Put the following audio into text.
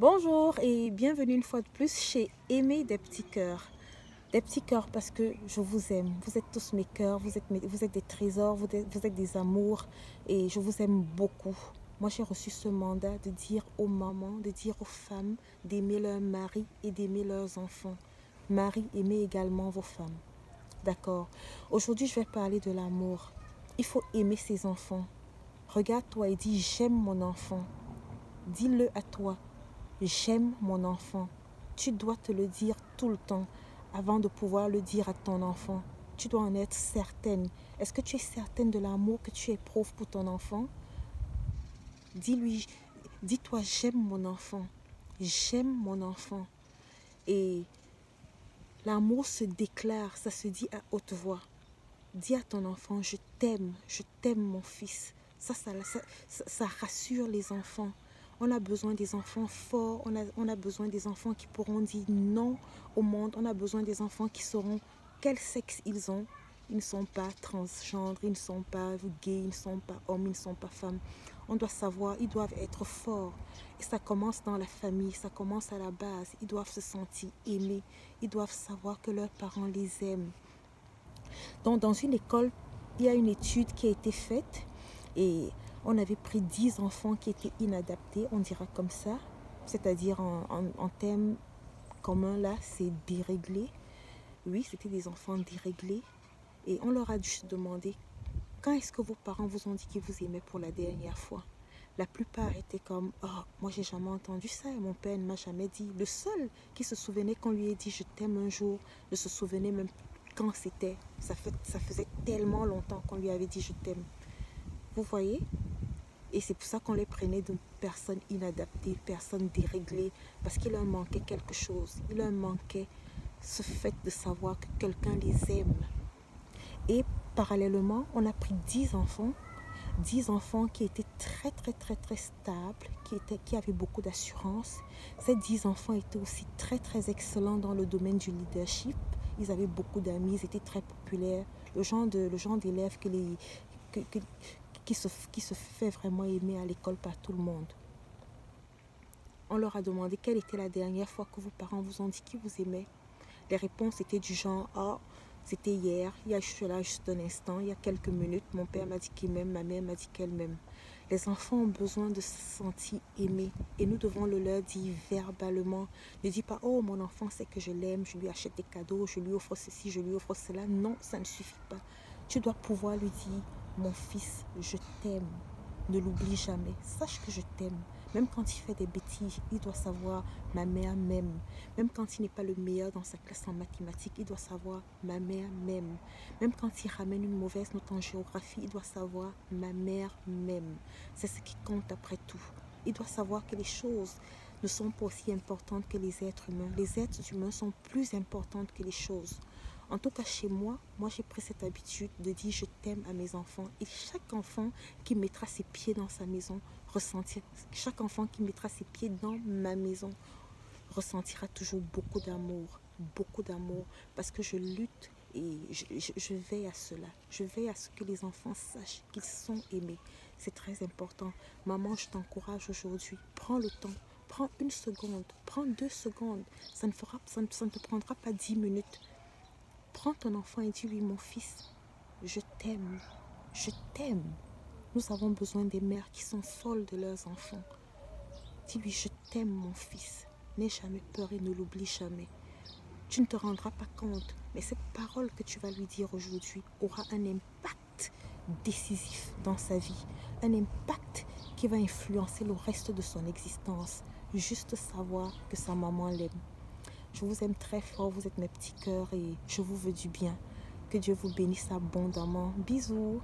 Bonjour et bienvenue une fois de plus chez Aimer des petits cœurs. Des petits cœurs parce que je vous aime. Vous êtes tous mes cœurs, vous êtes des trésors, vous êtes des amours et je vous aime beaucoup. Moi, j'ai reçu ce mandat de dire aux mamans, de dire aux femmes d'aimer leurs maris et d'aimer leurs enfants. Marie, aimez également vos femmes. D'accord. Aujourd'hui, je vais parler de l'amour. Il faut aimer ses enfants. Regarde-toi et dis j'aime mon enfant. Dis-le à toi. J'aime mon enfant. Tu dois te le dire tout le temps avant de pouvoir le dire à ton enfant. Tu dois en être certaine. Est-ce que tu es certaine de l'amour que tu éprouves pour ton enfant? Dis-lui, dis-toi, j'aime mon enfant. J'aime mon enfant. Et l'amour se déclare, ça se dit à haute voix. Dis à ton enfant, je t'aime mon fils. Ça rassure les enfants. On a besoin des enfants forts, on a besoin des enfants qui pourront dire non au monde, on a besoin des enfants qui sauront quel sexe ils ont. Ils ne sont pas transgenres, ils ne sont pas gays, ils ne sont pas hommes, ils ne sont pas femmes. On doit savoir, ils doivent être forts. Et ça commence dans la famille, ça commence à la base. Ils doivent se sentir aimés, ils doivent savoir que leurs parents les aiment. Donc, dans une école, il y a une étude qui a été faite et on avait pris 10 enfants qui étaient inadaptés, on dira comme ça, c'est-à-dire en termes communs là, c'est déréglé. Oui, c'était des enfants déréglés et on leur a dû se demander quand est-ce que vos parents vous ont dit qu'ils vous aimaient pour la dernière fois. La plupart étaient comme « Oh, moi j'ai jamais entendu ça et mon père ne m'a jamais dit. » Le seul qui se souvenait qu'on lui ait dit « Je t'aime » un jour ne se souvenait même quand c'était. Ça faisait tellement longtemps qu'on lui avait dit « Je t'aime ». Vous voyez? Et c'est pour ça qu'on les prenait de personnes inadaptées, personnes déréglées, parce qu'il leur manquait quelque chose. Il leur manquait ce fait de savoir que quelqu'un les aime. Et parallèlement, on a pris 10 enfants qui étaient très stables, qui avaient beaucoup d'assurance. Ces 10 enfants étaient aussi très excellents dans le domaine du leadership. Ils avaient beaucoup d'amis, ils étaient très populaires. Le genre d'élèves qui se fait vraiment aimer à l'école par tout le monde. On leur a demandé quelle était la dernière fois que vos parents vous ont dit qu'ils vous aimaient. Les réponses étaient du genre « Ah, c'était hier, il y a juste un instant, il y a quelques minutes, mon père m'a dit qu'il m'aime, ma mère m'a dit qu'elle m'aime. » Les enfants ont besoin de se sentir aimés et nous devons le leur dire verbalement. Ne dis pas « Oh, mon enfant sait que je l'aime, je lui achète des cadeaux, je lui offre ceci, je lui offre cela. » Non, ça ne suffit pas. Tu dois pouvoir lui dire « Mon fils, je t'aime. Ne l'oublie jamais. Sache que je t'aime. » Même quand il fait des bêtises, il doit savoir « Ma mère m'aime. » Même quand il n'est pas le meilleur dans sa classe en mathématiques, il doit savoir « Ma mère m'aime. » Même quand il ramène une mauvaise note en géographie, il doit savoir « Ma mère m'aime. » C'est ce qui compte après tout. Il doit savoir que les choses ne sont pas aussi importantes que les êtres humains. Les êtres humains sont plus importants que les choses. En tout cas, chez moi j'ai pris cette habitude de dire je t'aime à mes enfants. Et chaque enfant qui mettra ses pieds dans sa maison, chaque enfant qui mettra ses pieds dans ma maison, ressentira toujours beaucoup d'amour, parce que je lutte et je veille à cela. Je veille à ce que les enfants sachent qu'ils sont aimés. C'est très important. Maman, je t'encourage aujourd'hui. Prends le temps. Prends 1 seconde. Prends 2 secondes. Ça ne te prendra pas 10 minutes. Prends ton enfant et dis-lui, mon fils, je t'aime, je t'aime. Nous avons besoin des mères qui sont folles de leurs enfants. Dis-lui, je t'aime, mon fils. N'aie jamais peur et ne l'oublie jamais. Tu ne te rendras pas compte, mais cette parole que tu vas lui dire aujourd'hui aura un impact décisif dans sa vie. Un impact qui va influencer le reste de son existence. Juste savoir que sa maman l'aime. Je vous aime très fort, vous êtes mes petits cœurs et je vous veux du bien. Que Dieu vous bénisse abondamment. Bisous.